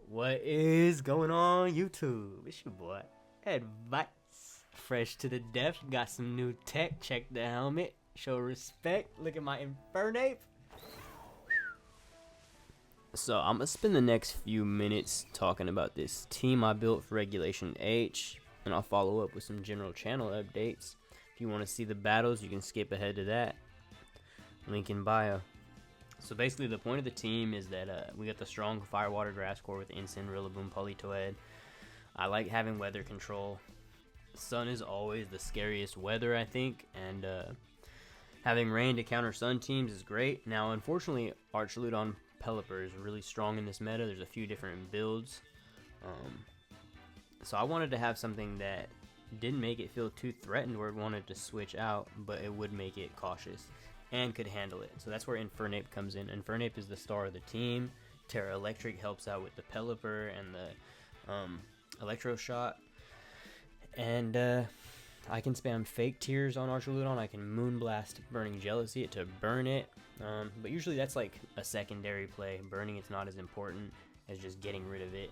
What is going on, YouTube? It's your boy, Advice. Fresh to the death, got some new tech. Check the helmet, show respect. Look at my Infernape. So I'm gonna spend the next few minutes talking about this team I built for Regulation H, and I'll follow up with some general channel updates. If you want to see the battles, you can skip ahead to that. Link in bio. So basically the point of the team is that we got the strong Firewater Grass Core with Ensign, Rillaboom, Politoed. I like having weather control. Sun is always the scariest weather, I think, and having rain to counter sun teams is great. Now unfortunately Archaludon Pelipper is really strong in this meta. There's a few different builds. So I wanted to have something that didn't make it feel too threatened where it wanted to switch out, but it would make it cautious and could handle it. So that's where Infernape comes in. Infernape is the star of the team. Terra Electric helps out with the Pelipper and the Electro Shot. And I can spam Fake Tears on Archaludon. I can Moonblast Burning Jealousy to burn it. But usually that's like a secondary play. Burning it's not as important as just getting rid of it.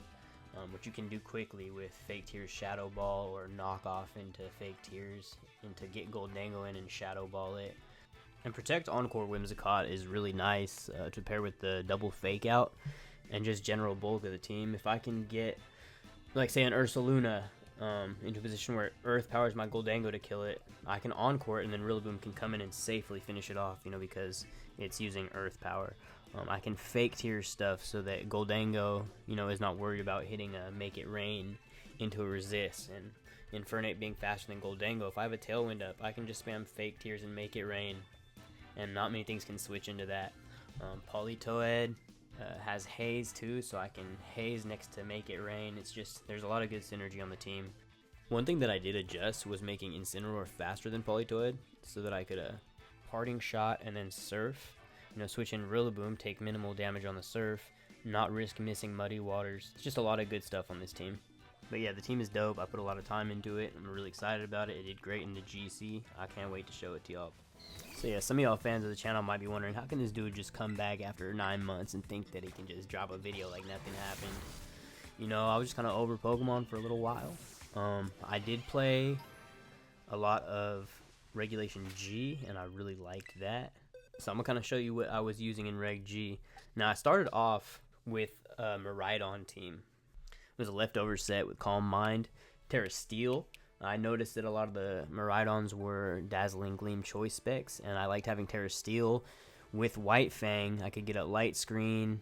Which you can do quickly with Fake Tears Shadow Ball or knock off into Fake Tears into get Goldango in and Shadow Ball it. And Protect Encore Whimsicott is really nice to pair with the double Fake Out and just general bulk of the team. If I can get, like say an Ursaluna into a position where Earth powers my Goldango to kill it, I can Encore it and then Rillaboom can come in and safely finish it off, you know, because it's using Earth power. I can Fake Tears stuff so that Goldango, you know, is not worried about hitting a Make It Rain into a Resist. And Infernape being faster than Goldango, if I have a Tailwind up, I can just spam Fake Tears and Make It Rain. And not many things can switch into that. Politoed has Haze too, so I can Haze next to Make It Rain. It's just, there's a lot of good synergy on the team. One thing that I did adjust was making Incineroar faster than Politoed, so that I could Parting Shot and then Surf. You know, switch in Rillaboom, take minimal damage on the Surf, not risk missing Muddy Waters. It's just a lot of good stuff on this team. But yeah, the team is dope. I put a lot of time into it. I'm really excited about it. It did great in the GC. I can't wait to show it to y'all. So yeah, some of y'all fans of the channel might be wondering, how can this dude just come back after 9 months and think that he can just drop a video like nothing happened? You know, I was just kind of over Pokemon for a little while. I did play a lot of Regulation G, and I really liked that. So I'm going to kind of show you what I was using in Reg G. Now, I started off with a Miraidon team. It was a leftover set with Calm Mind, Terra Steel. I noticed that a lot of the Miraidons were Dazzling Gleam choice specs, and I liked having Terra Steel with White Fang. I could get a light screen,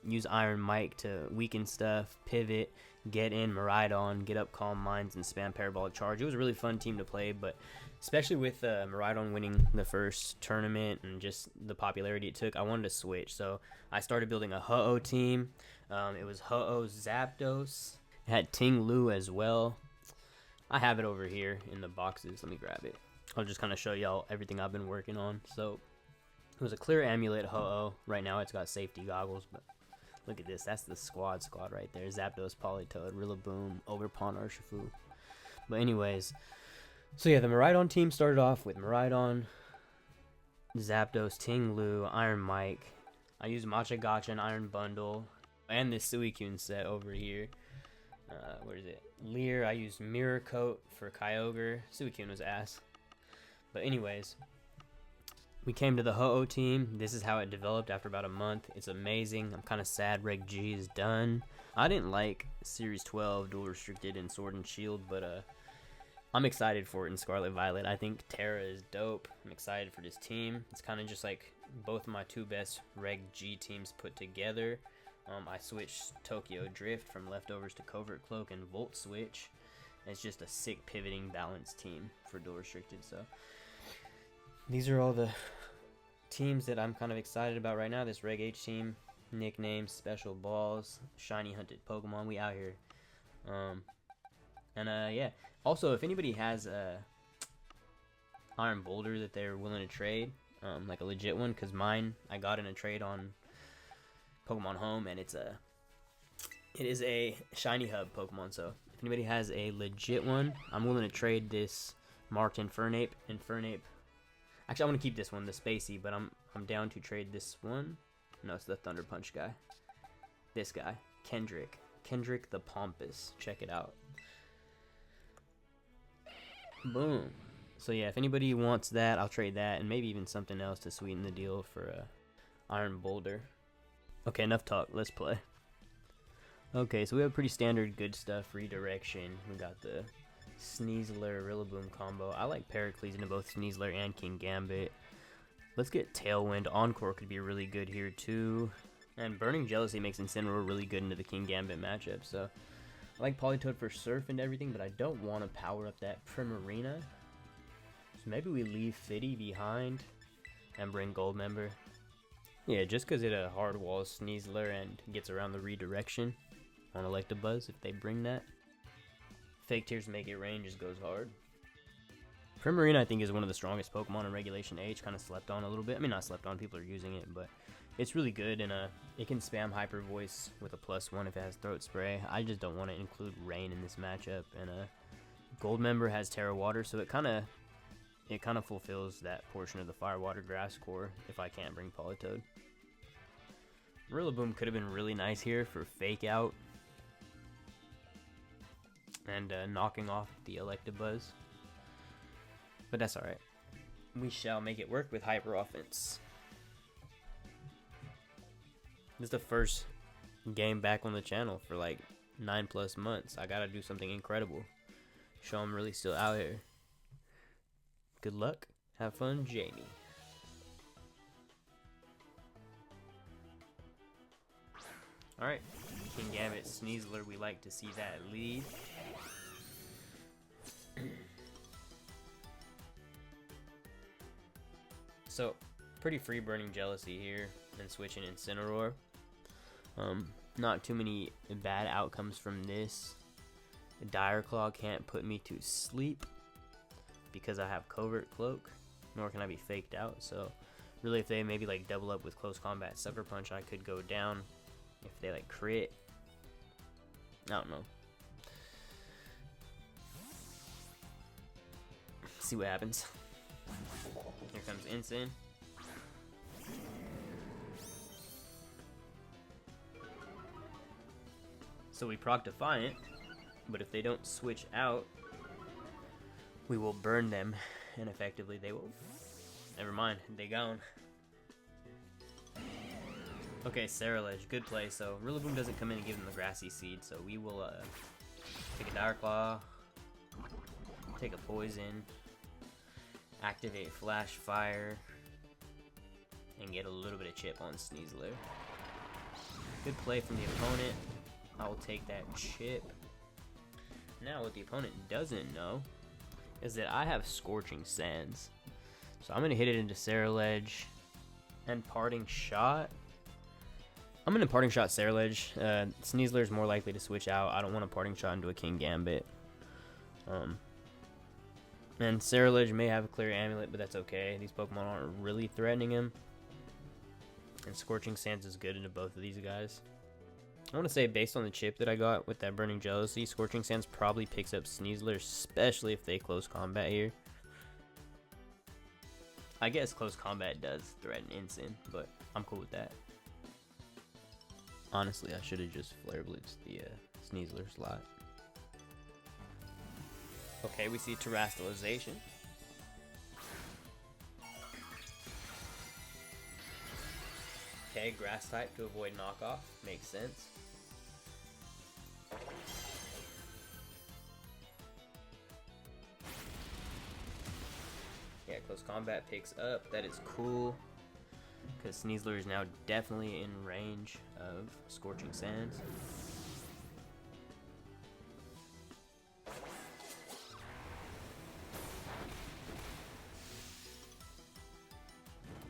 use Iron Mike to weaken stuff, pivot, get in Miraidon, get up Calm Minds, and spam Parabolic Charge. It was a really fun team to play, but especially with Miraidon winning the first tournament and just the popularity it took, I wanted to switch. So I started building a Ho-Oh team. It was Ho-Oh Zapdos. It had Ting Lu as well. I have it over here in the boxes. Let me grab it. I'll just kind of show y'all everything I've been working on. So it was a clear amulet Ho-Oh. Right now it's got safety goggles, but look at this. That's the squad right there. Zapdos, Politoed, Rillaboom, Ogerpon, Urshifu. But anyways, so yeah, the Miraidon team started off with Miraidon, Zapdos, Ting Lu, Iron Mike. I used Matcha Gotcha and Iron Bundle, and this Suicune set over here. Where is it? Leer. I used Mirror Coat for Kyogre. Suicune was ass. But anyways, we came to the Ho-Oh team. This is how it developed after about a month. It's amazing. I'm kind of sad Reg G is done. I didn't like Series 12 Dual Restricted and Sword and Shield, but I'm excited for it in Scarlet Violet. I think Terra is dope. I'm excited for this team. It's kind of just like both of my two best Reg G teams put together. I switched Tokyo Drift from Leftovers to Covert Cloak and Volt Switch. It's just a sick pivoting balanced team for Dual Restricted. So these are all the teams that I'm kind of excited about right now. This Reg H team, nicknames, special balls, shiny hunted Pokemon. We out here. Yeah. Also, if anybody has a Iron Boulder that they're willing to trade, like a legit one, because mine I got in a trade on Pokemon Home, and it is a shiny hub Pokemon. So if anybody has a legit one, I'm willing to trade this marked Infernape. Actually, I want to keep this one, the Spacey, but I'm down to trade this one. No, it's the Thunder Punch guy. This guy. Kendrick the Pompous. Check it out. Boom. So yeah, if anybody wants that, I'll trade that, and maybe even something else to sweeten the deal for Iron Boulder. Okay, enough talk. Let's play. Okay, so we have pretty standard good stuff. Redirection. We got the Sneasler Rillaboom combo. I like Pericles into both Sneasler and King Gambit. Let's get Tailwind. Encore could be really good here too. And Burning Jealousy makes Incineroar really good into the King Gambit matchup. So I like Politoed for Surf and everything, but I don't want to power up that Primarina. So maybe we leave Fitty behind and bring Goldmember. Yeah, just because it hard walls Sneasler and gets around the redirection on Electabuzz if they bring that. Fake Tears make it rain just goes hard. Primarina I think is one of the strongest Pokemon in Regulation H, kind of slept on a little bit. I mean, not slept on, people are using it, but it's really good, and it can spam Hyper Voice with a +1 if it has Throat Spray. I just don't want to include Rain in this matchup, and Goldmember has Terra Water, so it kind of fulfills that portion of the Fire Water Grass core if I can't bring Politoed. Rillaboom could have been really nice here for Fake Out and knocking off the Electabuzz, but that's alright. We shall make it work with Hyper Offense. This is the first game back on the channel for like 9+ months. I gotta do something incredible. Show I'm really still out here. Good luck. Have fun, Jamie. Alright. King Gambit, Sneasler, we like to see that lead. So, pretty free Burning Jealousy here and switching Incineroar. Not too many bad outcomes from this. Dire Claw can't put me to sleep because I have Covert Cloak, nor can I be faked out. So really, if they maybe like double up with Close Combat Sucker Punch, I could go down. If they like crit, I don't know. See what happens. Here comes Incin. So we proc Defiant, but if they don't switch out, we will burn them, and effectively they will. Never mind, they gone. Okay, Ceruledge, good play. So Rillaboom doesn't come in and give them the Grassy Seed, so we will take a Dire Claw, take a Poison, activate Flash Fire, and get a little bit of chip on Sneasler. Good play from the opponent. I will take that chip. Now what the opponent doesn't know is that I have Scorching Sands. So I'm going to hit it into Ceruledge and Parting Shot. I'm going to Parting Shot Ceruledge. Sneasler is more likely to switch out. I don't want to Parting Shot into a King Gambit. And Ceruledge may have a clear Amulet, but that's okay. These Pokemon aren't really threatening him. And Scorching Sands is good into both of these guys. I want to say, based on the chip that I got with that Burning Jealousy, Scorching Sands probably picks up Sneasler, especially if they close combat here. I guess close combat does threaten Incin, but I'm cool with that. Honestly, I should have just Flare Blitzed the Sneasler slot. Okay, we see Terastallization. Okay, Grass type to avoid knockoff. Makes sense. Yeah, Close Combat picks up. That is cool. Because Sneasler is now definitely in range of Scorching Sands.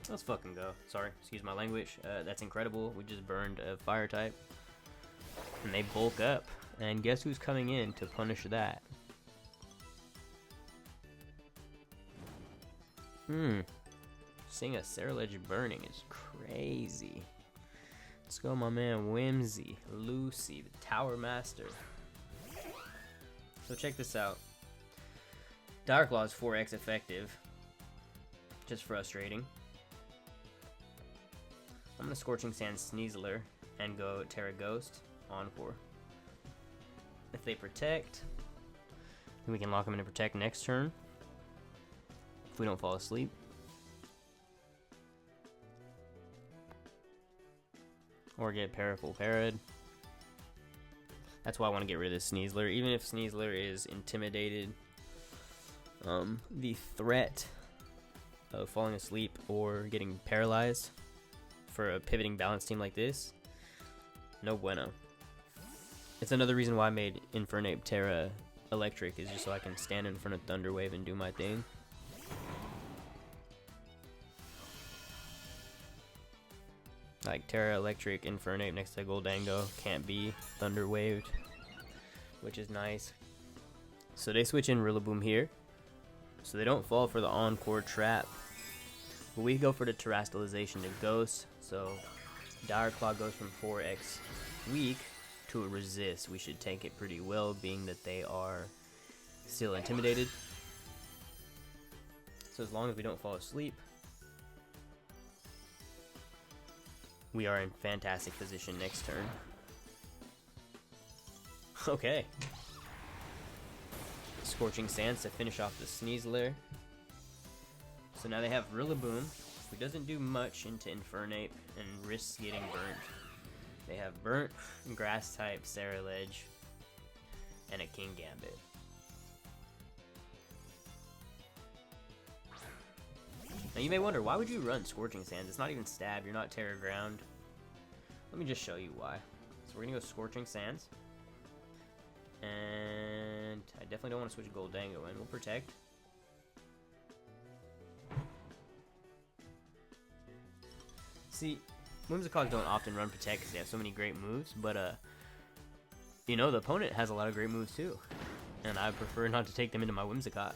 Let's fucking go. Sorry, excuse my language. That's incredible. We just burned a fire type. And they bulk up. And guess who's coming in to punish that? Seeing a Ceruledge burning is crazy. Let's go, my man Whimsy, Lucy, the Tower Master. So check this out. Dire Claw is 4x effective. Just frustrating. I'm gonna Scorching Sand Sneasler and go Terra Ghost. Encore. If they protect, then we can lock them into protect next turn. If we don't fall asleep. Or get Paraful Parad. That's why I want to get rid of Sneasler. Even if Sneasler is intimidated, the threat of falling asleep or getting paralyzed for a pivoting balance team like this, no bueno. It's another reason why I made Infernape Terra electric, is just so I can stand in front of Thunderwave and do my thing. Like Terra Electric, Infernape next to Goldango can't be Thunderwaved, which is nice. So they switch in Rillaboom here, so they don't fall for the Encore trap. But we go for the Terastallization to Ghost, so Dire Claw goes from 4x weak to a resist. We should take it pretty well, being that they are still intimidated. So as long as we don't fall asleep, we are in fantastic position next turn. Okay. Scorching Sands to finish off the Sneasler. So now they have Rillaboom, who doesn't do much into Infernape and risks getting burnt. They have Burnt, Grass type, Ceruledge, and a King Gambit. Now you may wonder, why would you run Scorching Sands? It's not even Stab, you're not Terra Ground. Let me just show you why. So we're gonna go Scorching Sands. And I definitely don't want to switch Goldango in. We'll protect. See, Whimsicogs don't often run protect because they have so many great moves, but you know, the opponent has a lot of great moves too. And I prefer not to take them into my Whimsicott.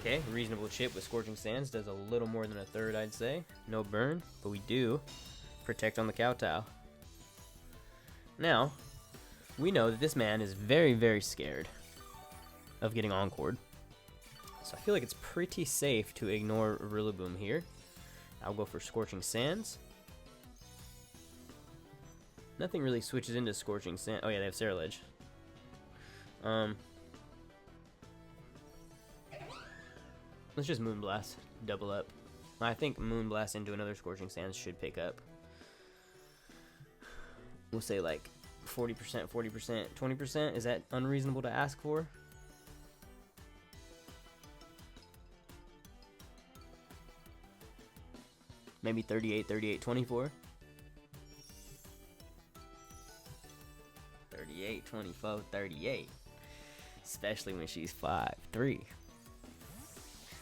Okay, reasonable chip with Scorching Sands, does a little more than a third, I'd say. No burn, but we do protect on the Kowtow. Now, we know that this man is very, very scared of getting Encored. So I feel like it's pretty safe to ignore Rillaboom here. I'll go for Scorching Sands. Nothing really switches into Scorching Sands. Oh yeah, they have Ceruledge. Let's just Moonblast, double up. I think Moonblast into another Scorching Sands should pick up. We'll say like 40%, 40%, 20%. Is that unreasonable to ask for? Maybe 38, 38, 24. 38, 24, 38. Especially when she's 5'3".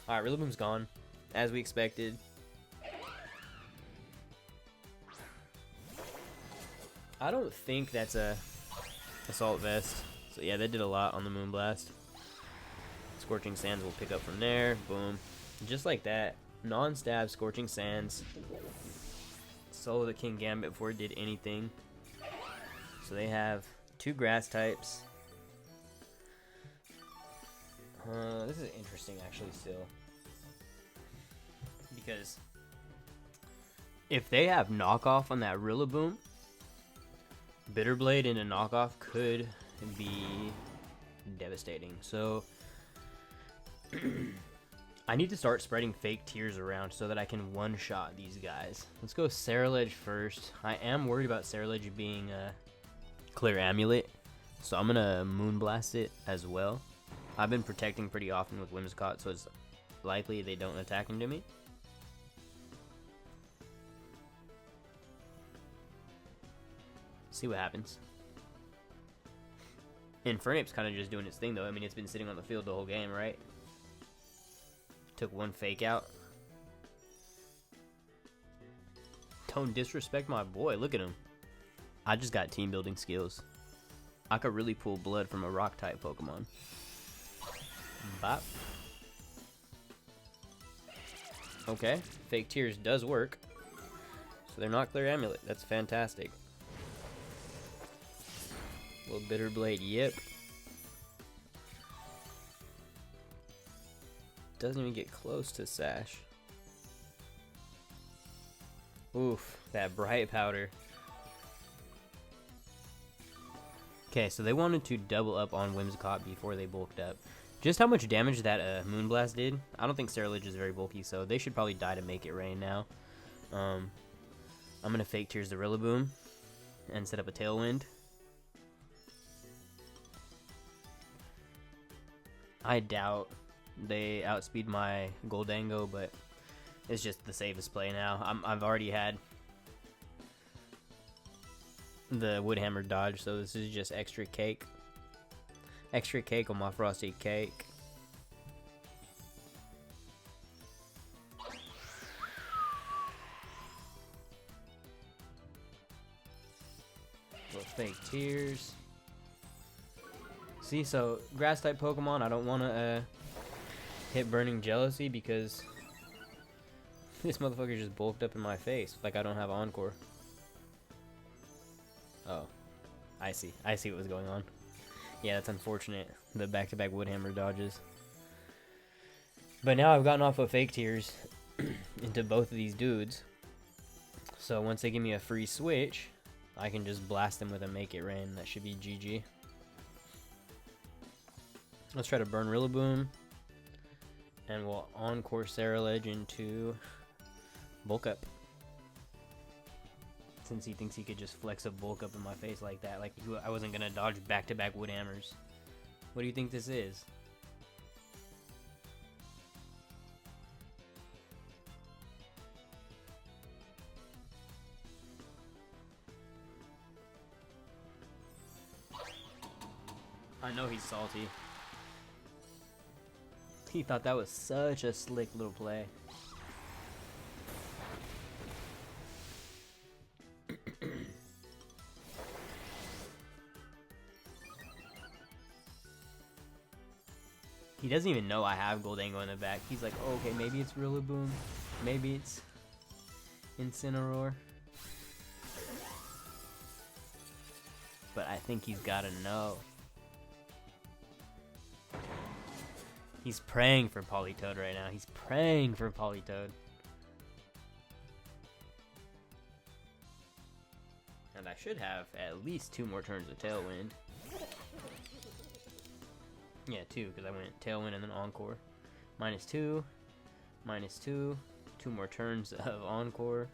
Alright, Rillaboom's gone, as we expected. I don't think that's a Assault Vest. So yeah, that did a lot on the Moonblast. Scorching Sands will pick up from there. Boom. Just like that. Non-stab Scorching Sands. Solo the King Gambit before it did anything. So they have two grass types. This is interesting actually still. Because if they have knockoff on that Rillaboom, Bitterblade in a knockoff could be devastating. So I need to start spreading fake tears around so that I can one-shot these guys. Let's go Ceruledge first. I am worried about Ceruledge being a Clear Amulet, so I'm gonna Moonblast it as well. I've been protecting pretty often with Whimsicott, so it's likely they don't attack into me. See what happens. Infernape's kind of just doing its thing, though. I mean, it's been sitting on the field the whole game, right? Took one fake out. Don't disrespect my boy. Look at him. I just got team building skills. I could really pull blood from a rock type Pokemon. Bop. Okay, fake tears does work. So they're not Clear Amulet. That's fantastic. Little Bitterblade, yep. Doesn't even get close to Sash. Oof, that Bright Powder. Okay, so they wanted to double up on Whimsicott before they bulked up. Just how much damage that Moonblast did, I don't think Cerulege is very bulky, so they should probably die to make it rain now. I'm going to Fake Tears the Rillaboom and set up a Tailwind. I doubt they outspeed my Goldango, but it's just the safest play now. I've already had the Woodhammer dodge, so this is just extra cake. Extra cake on my frosty cake. Little Fake Tears. See, so grass type Pokemon, I don't want to hit Burning Jealousy because this motherfucker just bulked up in my face like I don't have Encore. Oh, I see what was going on. Yeah, that's unfortunate, the back-to-back Woodhammer dodges. But now I've gotten off of Fake Tears into both of these dudes. So once they give me a free switch, I can just blast them with a Make It Rain. That should be GG. Let's try to burn Rillaboom. And we'll Encore Cerulege into Bulk Up. Since he thinks he could just flex a Bulk Up in my face like that. Like I wasn't going to dodge back-to-back Woodhammers. What do you think this is? I know he's salty. He thought that was such a slick little play. He doesn't even know I have Goldango in the back. He's like, oh, okay, maybe it's Rillaboom. Maybe it's Incineroar. But I think he's gotta know. He's praying for Politoed right now. He's praying for Politoed. And I should have at least 2 more turns of Tailwind. Yeah, 2, because I went Tailwind and then Encore. -2, -2, 2 more turns of Encore.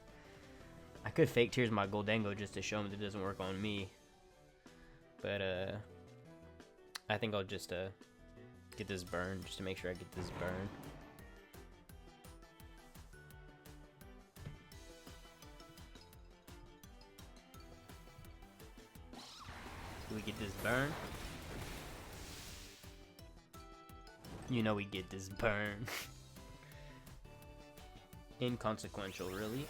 I could Fake Tears my Goldango just to show him that it doesn't work on me. But, I think I'll just, get this burn, just to make sure I get this burn. Do we get this burn? You know we get this burn. Inconsequential, really.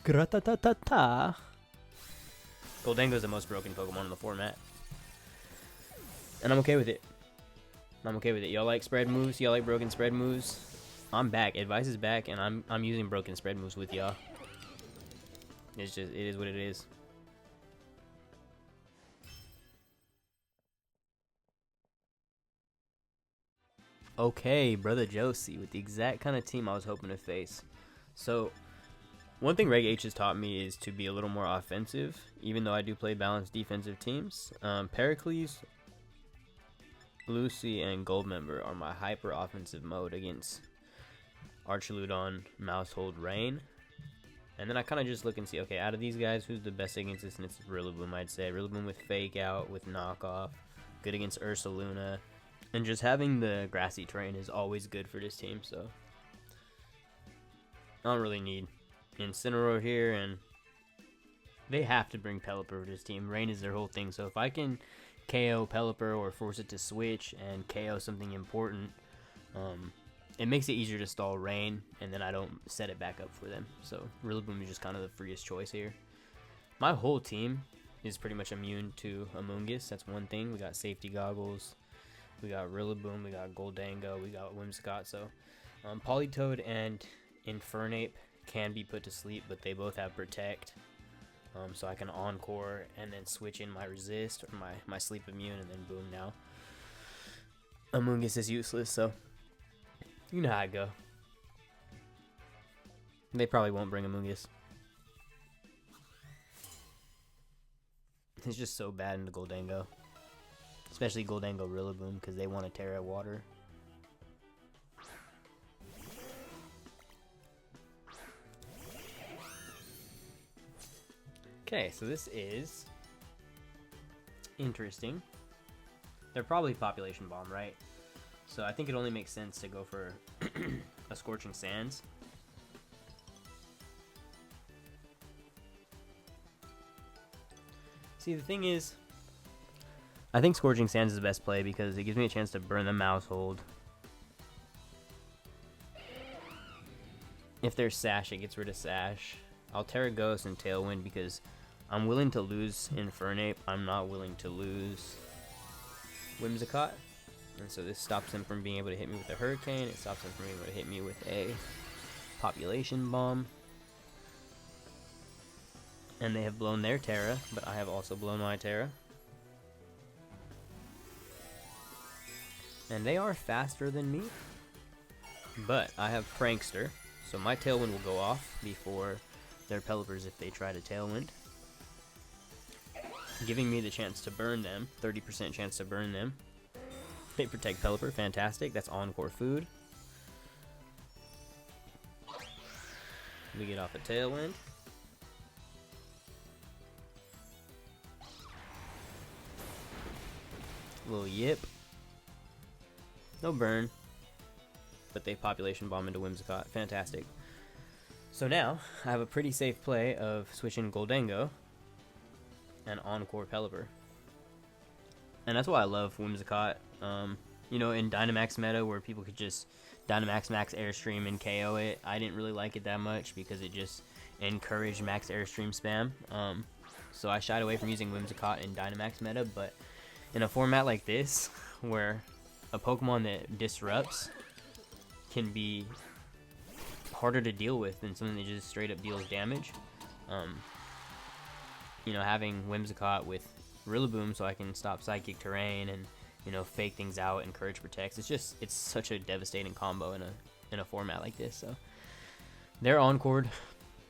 Gratatata. Goldango is the most broken Pokemon in the format. And I'm okay with it. I'm okay with it. Y'all like spread moves? Y'all like broken spread moves? I'm back. Advice is back, and I'm using broken spread moves with y'all. It's just, it is what it is. Okay, Brother Josie, with the exact kind of team I was hoping to face. So, one thing Reg H has taught me is to be a little more offensive, even though I do play balanced defensive teams. Pericles, Lucy, and Goldmember are my hyper offensive mode against Archaludon, Mousehold, Rain. And then I kind of just look and see, okay, out of these guys, who's the best against this? And it's Rillaboom, I'd say. Rillaboom with Fake Out, with Knockoff, good against Ursaluna. And just having the grassy terrain is always good for this team, so I don't really need Incineroar here, and they have to bring Pelipper for this team. Rain is their whole thing, so if I can KO Pelipper or force it to switch and KO something important, it makes it easier to stall Rain, and then I don't set it back up for them. So Rillaboom is just kind of the freest choice here. My whole team is pretty much immune to Amoonguss. That's one thing. We got Safety Goggles, we got Rillaboom, we got Goldango, we got Whimsicott. So Politoed and Infernape can be put to sleep, but they both have Protect. So I can Encore and then switch in my Resist or my Sleep Immune, and then boom, now Amoonguss is useless, so you know how I go. They probably won't bring Amoonguss. It's just so bad into Goldango. Especially Goldango Rillaboom, because they want to Terra Water. Okay, so this is interesting. They're probably Population Bomb, right? So I think it only makes sense to go for a Scorching Sands. See, the thing is, I think Scorching Sands is the best play because it gives me a chance to burn the Maushold. If there's Sash, it gets rid of Sash. I'll Terra Ghost and Tailwind because I'm willing to lose Infernape. I'm not willing to lose Whimsicott. And so this stops him from being able to hit me with a Hurricane. It stops him from being able to hit me with a Population Bomb. And they have blown their Terra, but I have also blown my Terra. And they are faster than me. But I have Prankster, so my Tailwind will go off before their Pelipper's if they try to Tailwind. Giving me the chance to burn them, 30% chance to burn them. They protect Pelipper, fantastic. That's Encore food. We get off a Tailwind. Little Yip. No burn. But they Population Bomb into Whimsicott. Fantastic. So now, I have a pretty safe play of switching Goldango and Encore Pelipper. And that's why I love Whimsicott. You know, in Dynamax meta where people could just Dynamax Max Airstream and KO it, I didn't really like it that much because it just encouraged Max Airstream spam. So I shied away from using Whimsicott in Dynamax meta, but in a format like this, where a Pokemon that disrupts can be harder to deal with than something that just straight up deals damage. You know, having Whimsicott with Rillaboom so I can stop Psychic Terrain and, you know, fake things out, encourage protects. It's such a devastating combo in a format like this. So they're Encored.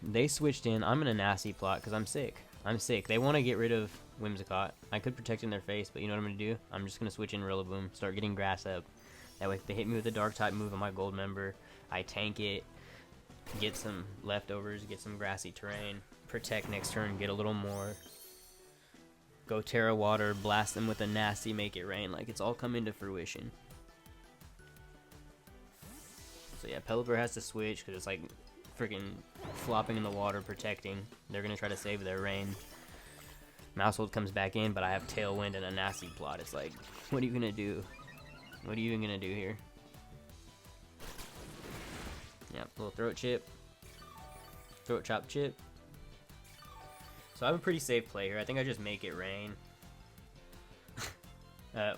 They switched in. I'm in a nasty plot because I'm sick. They want to get rid of Whimsicott. I could protect in their face, but you know what I'm going to do? I'm just going to switch in Rillaboom, start getting Grass up. That way if they hit me with a Dark type move on my Gold member, I tank it, get some leftovers, get some grassy terrain, protect next turn, get a little more, go Terra Water, blast them with a nasty Make It Rain. Like, it's all coming to fruition. So yeah, Pelipper has to switch because it's like freaking flopping in the water, protecting. They're going to try to save their rain. Maushold comes back in, but I have Tailwind and a nasty plot. It's like, what are you going to do? What are you even going to do here? Yeah, little Throat Chip. Throat Chop Chip. So I have a pretty safe play here. I think I just Make It Rain.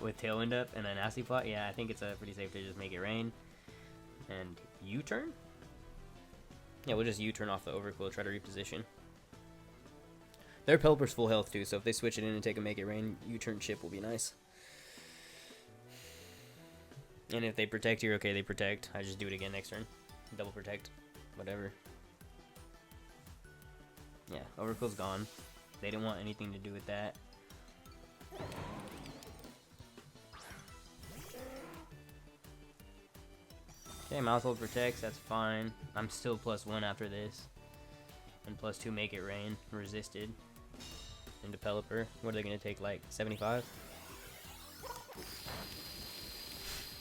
With Tailwind up and a nasty plot. Yeah, I think it's pretty safe to just Make It Rain. And U-turn? Yeah, we'll just U-turn off the Overqwil, try to reposition. Their Pelipper's full health too, so if they switch it in and take a Make It Rain, U-turn chip will be nice. And if they protect here, okay, they protect. I just do it again next turn. Double protect. Whatever. Yeah, Overqwil's gone. They didn't want anything to do with that. Okay, Maushold protects, that's fine. I'm still +1 after this. And +2 Make It Rain. Resisted. Into Pelipper. What are they going to take, like 75?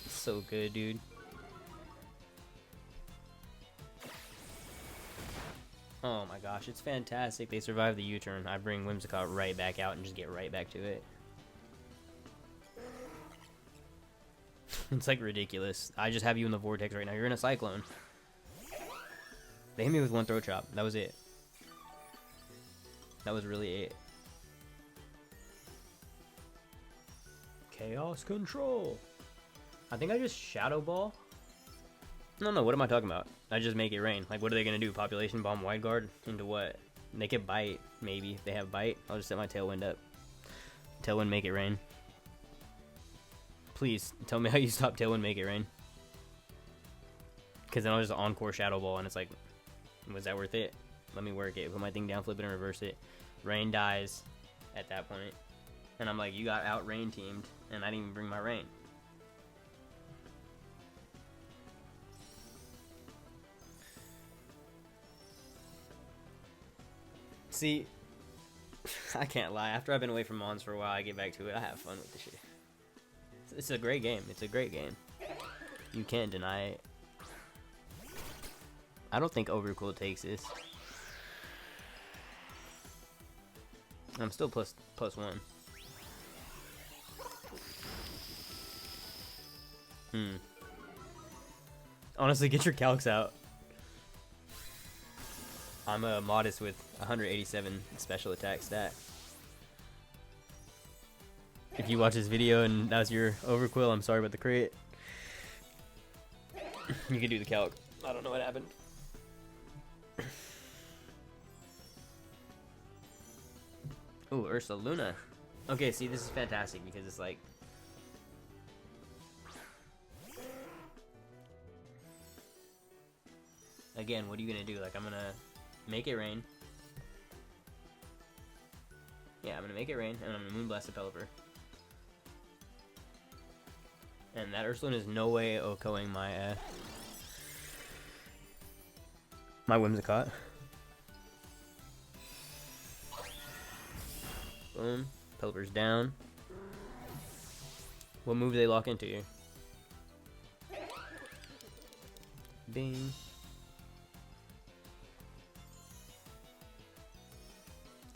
So good, dude. Oh my gosh, it's fantastic. They survive the U-turn. I bring Whimsicott right back out and just get right back to it. It's like ridiculous. I just have you in the vortex right now. You're in a cyclone. They hit me with one Throat Chop. That was it. That was really it. Chaos Control. I think I just Shadow Ball. No, what am I talking about? I just Make It Rain. Like, what are they going to do? Population Bomb Wide Guard? Into what? They could Bite, maybe. If they have Bite, I'll just set my Tailwind up. Tailwind Make It Rain. Please, tell me how you stop Tailwind Make It Rain. Because then I'll just Encore Shadow Ball, and it's like, was that worth it? Let me work it. Put my thing down, flip it, and reverse it. Rain dies. at that point. And I'm like, you got out rain teamed, and I didn't even bring my rain. See, I can't lie. After I've been away from Mons for a while, I get back to it. I have fun with this shit. It's a great game. It's a great game. You can't deny it. I don't think Overcool takes this. I'm still plus one. Honestly, get your calcs out. I'm modest with 187 special attack stat. If you watch this video and that was your overquill, I'm sorry about the crit. You can do the calc. I don't know what happened. Ooh, Ursa Luna. Okay, see, this is fantastic because it's like... Again, what are you gonna do? Like, I'm gonna make it rain. Yeah, I'm gonna make it rain, and I'm gonna Moonblast the Pelipper. And that Ursaluna is no way OHKOing my, my Whimsicott. Boom. Pelipper's down. What move do they lock into here? Bing.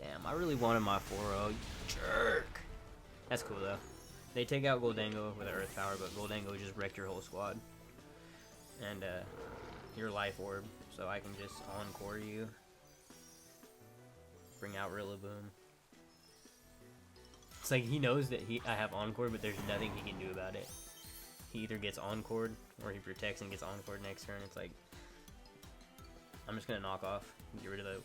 Damn, I really wanted my 4-0. Jerk. That's cool, though. They take out Goldango with an Earth Power, but Goldango just wrecked your whole squad. And, your Life Orb, so I can just Encore you. Bring out Rillaboom. It's like he knows that I have Encore, but there's nothing he can do about it. He either gets Encored, or he protects and gets Encored next turn. It's like, I'm just gonna knock off, get rid of the...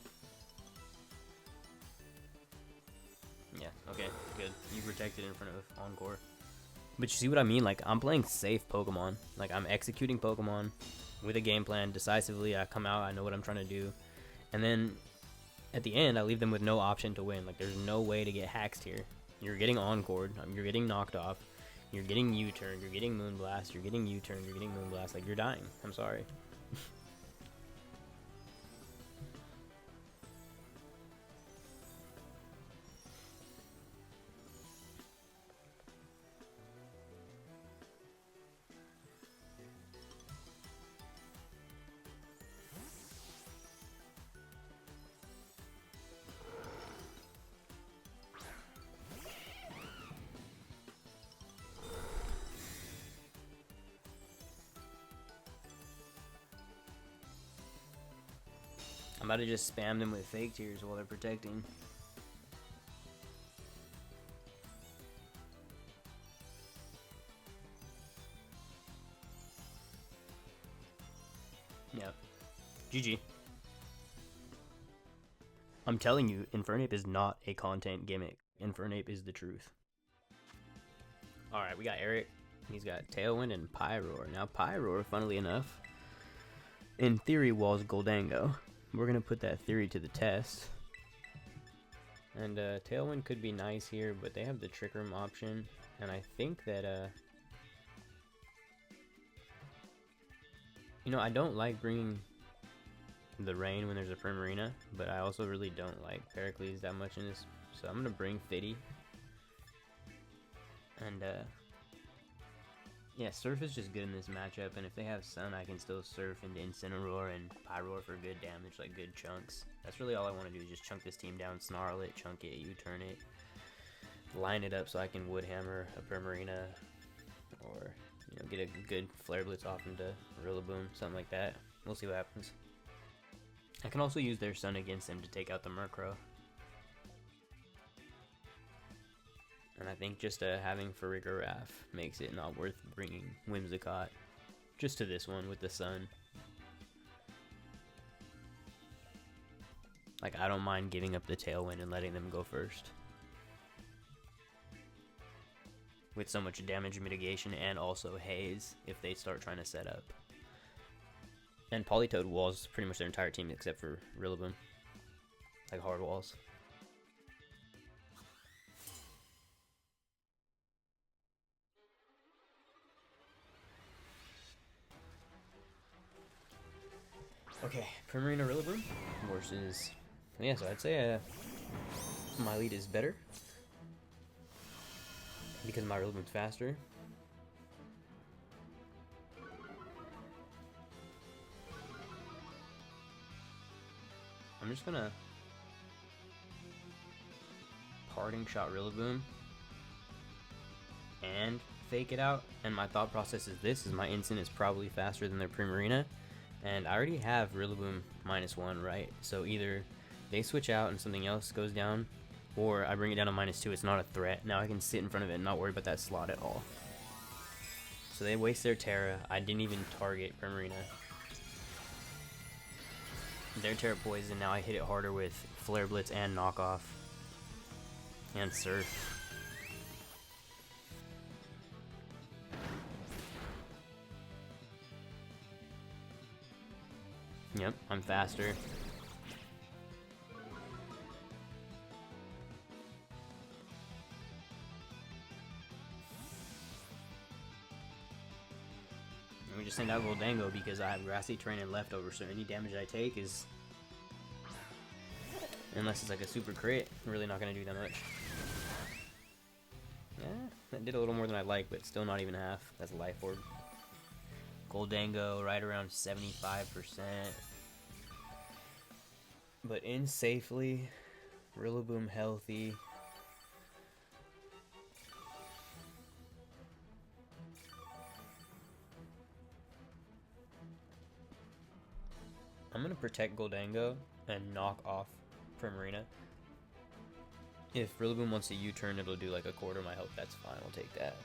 Yeah, okay, good. You protected in front of Encore. But you see what I mean? Like, I'm playing safe Pokemon. Like, I'm executing Pokemon with a game plan decisively. I come out, I know what I'm trying to do. And then, at the end, I leave them with no option to win. Like, there's no way to get haxed here. You're getting Encored, you're getting knocked off, you're getting U-turn, you're getting Moonblast, you're getting U-turn, you're getting Moonblast. Like, you're dying. I'm sorry. I'm about to just spam them with fake tears while they're protecting. Yep. GG. I'm telling you, Infernape is not a content gimmick. Infernape is the truth. Alright, we got Eric. He's got Tailwind and Pyroar. Now, Pyroar, funnily enough, in theory, walls Goldango. We're going to put that theory to the test. And Tailwind could be nice here, but they have the Trick Room option. And I think that, you know, I don't like bringing the Rain when there's a Primarina, but I also really don't like Pericles that much in this. So I'm going to bring Fitty. And, yeah, Surf is just good in this matchup, and if they have Sun, I can still Surf into Incineroar and Pyroar for good damage, like good chunks. That's really all I want to do, is just chunk this team down, Snarl it, chunk it, U-turn it, line it up so I can Wood Hammer a Primarina, or, you know, get a good Flare Blitz off into Rillaboom, something like that. We'll see what happens. I can also use their Sun against them to take out the Murkrow. And I think just having Farigiraf makes it not worth bringing Whimsicott just to this one with the Sun. Like, I don't mind giving up the Tailwind and letting them go first. With so much damage mitigation and also Haze if they start trying to set up. And Politoed walls pretty much their entire team except for Rillaboom. Like hard walls. Okay, Primarina Rillaboom versus... Yeah, so I'd say my lead is better. Because my Rillaboom's faster. I'm just gonna Parting Shot Rillaboom and fake it out. And my thought process is this: is my Instant is probably faster than their Primarina, and I already have Rillaboom -1, right? So either they switch out and something else goes down, or I bring it down to -2. It's not a threat. Now I can sit in front of it and not worry about that slot at all. So they waste their Terra. I didn't even target Primarina. Their Terra Poison. Now I hit it harder with Flare Blitz and Knockoff and Surf. Yep, I'm faster. And we just send out Goldango because I have Grassy Terrain and Leftover, so any damage I take is... Unless it's like a super crit, I'm really not going to do that much. Yeah, that did a little more than I'd like, but still not even half. That's a Life Orb. Goldango right around 75%. But in safely, Rillaboom healthy. I'm gonna protect Goldango and knock off Primarina. If Rillaboom wants a U-turn, it'll do like a quarter of my health. That's fine, I'll take that.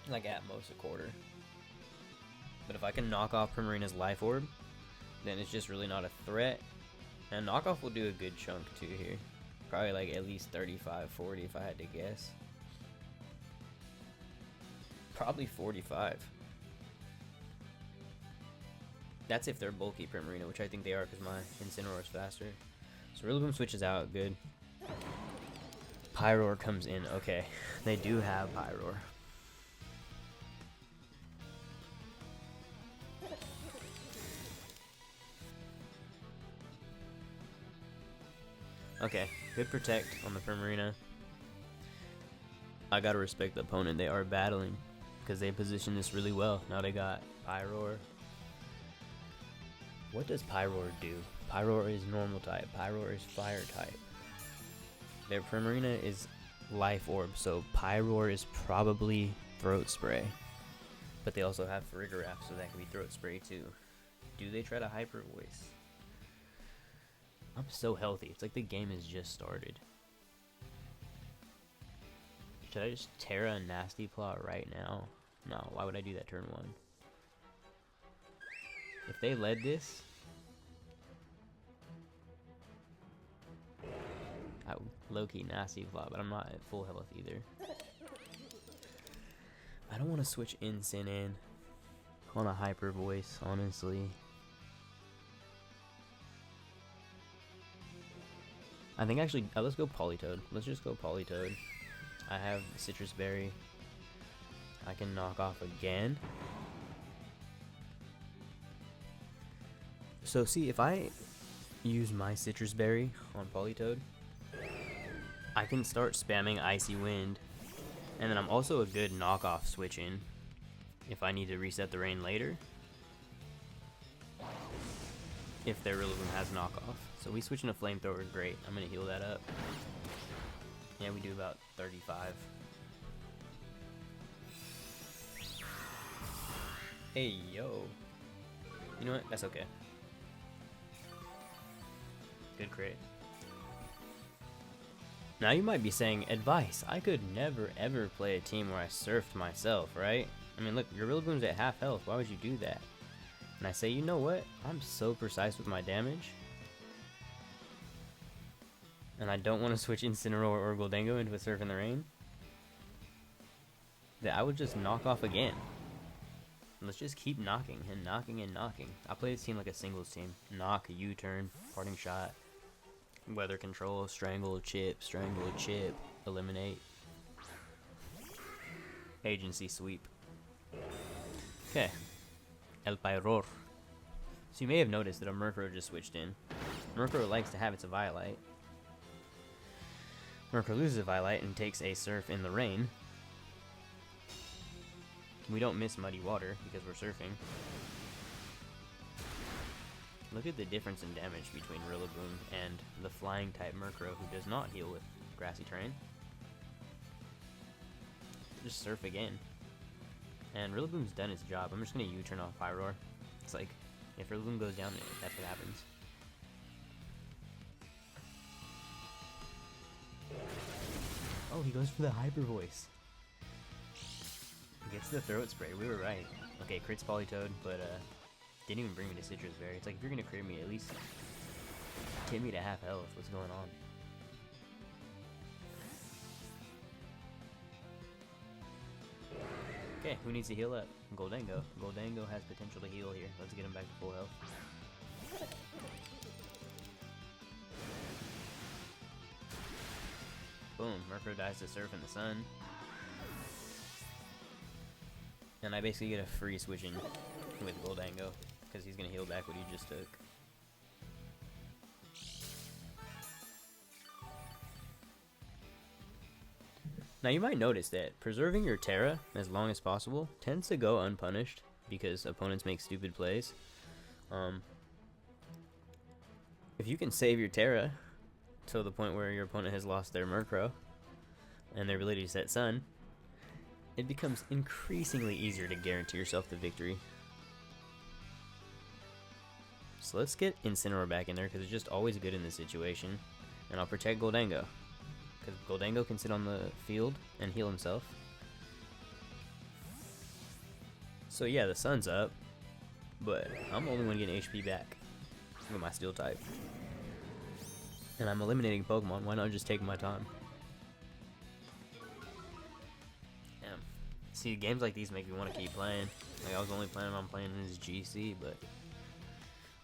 Like at most a quarter. But if I can knock off Primarina's Life Orb, then it's just really not a threat. And knockoff will do a good chunk too here. Probably like at least 35, 40 if I had to guess. Probably 45. That's if they're bulky Primarina, which I think they are because my Incineroar is faster. So Rillaboom switches out, good. Pyroar comes in, okay. They do have Pyroar. Okay, good protect on the Primarina. I gotta respect the opponent. They are battling because they position this really well. Now they got Pyroar. What does Pyroar do? Pyroar is normal type. Pyroar is fire type. Their Primarina is Life Orb, so Pyroar is probably Throat Spray. But they also have Farigiraf, so that can be Throat Spray too. Do they try to Hyper Voice? I'm so healthy. It's like the game has just started. Should I just Terra and Nasty Plot right now? No, why would I do that turn 1? If they led this, I would low-key Nasty Plot, but I'm not at full health either. I don't want to switch Incin in. I want a Hyper Voice, honestly. I think actually, let's go Politoed. Let's just go Politoed. I have Citrus Berry. I can knock off again. So see, if I use my Citrus Berry on Politoed, I can start spamming Icy Wind. And then I'm also a good knockoff switch in if I need to reset the rain later. If their Rillaboom has knockoff. So we switch into Flamethrower, great. I'm gonna heal that up. Yeah, we do about 35. Hey, yo. You know what? That's okay. Good crit. Now you might be saying, advice, I could never ever play a team where I surfed myself, right? I mean, look, your Rillaboom's at half health. Why would you do that? And I say, you know what? I'm so precise with my damage. And I don't want to switch Incineroar or Goldango into a Surf in the Rain. That I would just knock off again. Let's just keep knocking and knocking and knocking. I play this team like a singles team. Knock, U-turn, Parting Shot, Weather Control, Strangle, Chip, Eliminate. Agency Sweep. Okay. El Pyroar. So you may have noticed that a Murkrow just switched in. Murkrow likes to have its Violite. Murkrow loses a Violite and takes a Surf in the rain. We don't miss Muddy Water because we're surfing. Look at the difference in damage between Rillaboom and the flying type Murkrow who does not heal with grassy terrain. Just surf again. And Rillaboom's done its job. I'm just going to U-turn off Pyroar. It's like, if Rillaboom goes down, that's what happens. Oh, he goes for the Hyper Voice. Gets the Throat Spray. We were right. Okay, crits Politoed, but didn't even bring me to Citrus Berry. It's like, if you're going to crit me, at least get me to half health. What's going on? Okay, who needs to heal up? Goldango. Goldango has potential to heal here. Let's get him back to full health. Boom, Murkrow dies to Surf in the sun. And I basically get a free switch in with Goldango, because he's going to heal back what he just took. Now you might notice that preserving your Terra as long as possible tends to go unpunished because opponents make stupid plays. If you can save your Terra to the point where your opponent has lost their Murkrow and their ability to set Sun, it becomes increasingly easier to guarantee yourself the victory. So let's get Incineroar back in there because it's just always good in this situation. And I'll protect Goldango, because Goldango can sit on the field and heal himself. So yeah, the sun's up, but I'm the only one getting HP back with my Steel type. And I'm eliminating Pokemon, why not just take my time? Damn. See, games like these make me want to keep playing. Like, I was only planning on playing in this GC, but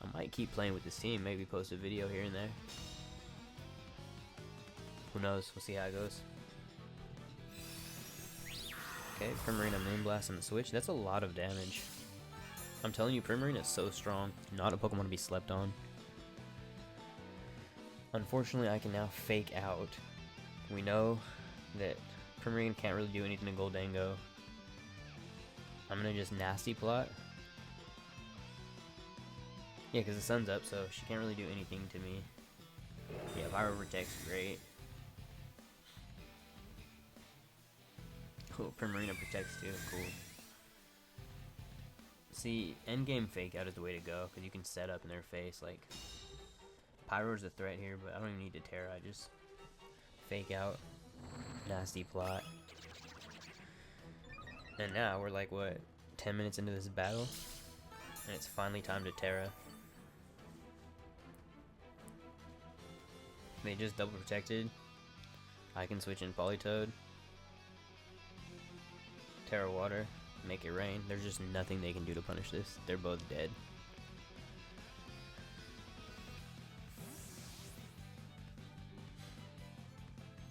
I might keep playing with this team, maybe post a video here and there. Who knows? We'll see how it goes. Okay, Primarina Moonblast on the switch. That's a lot of damage. I'm telling you, Primarina is so strong. Not a Pokemon to be slept on. Unfortunately, I can now fake out. We know that Primarina can't really do anything to Goldango. I'm going to just Nasty Plot. Yeah, because the sun's up, so she can't really do anything to me. Yeah, Pyro Protect's great. Cool, Primarina protects too, cool. See, endgame fake out is the way to go, because you can set up in their face, like, Pyro's a threat here, but I don't even need to Terra, I just fake out, Nasty Plot. And now we're like, what, 10 minutes into this battle? And it's finally time to Terra. They just double protected. I can switch in Politoed. Terra Water, make it rain. There's just nothing they can do to punish this. They're both dead.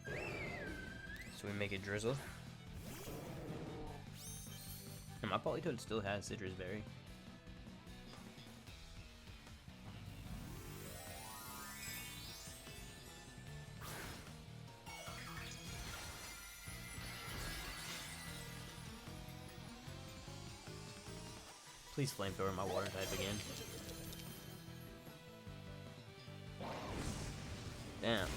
So we make it Drizzle. And my Politoed still has Citrus Berry. Please Flamethrower my Water type again. Damn.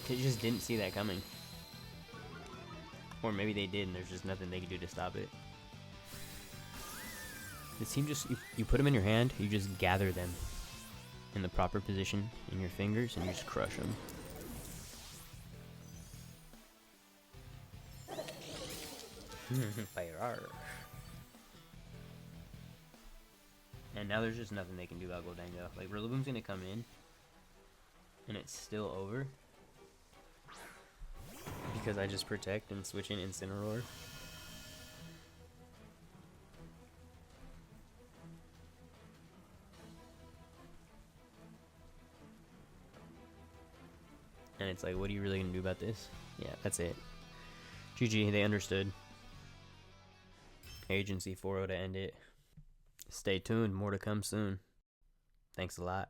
They just didn't see that coming. Or maybe they did and there's just nothing they can do to stop it. This team just, you put them in your hand, you just gather them in the proper position in your fingers and you just crush them. Fire. And now there's just nothing they can do about Goldango. Like, Rillaboom's gonna come in and it's still over because I just protect and switch in Incineroar. And it's like, what are you really gonna do about this? Yeah, that's it. GG, they understood. agency 4.0 to end it. Stay tuned, more to come soon. Thanks a lot.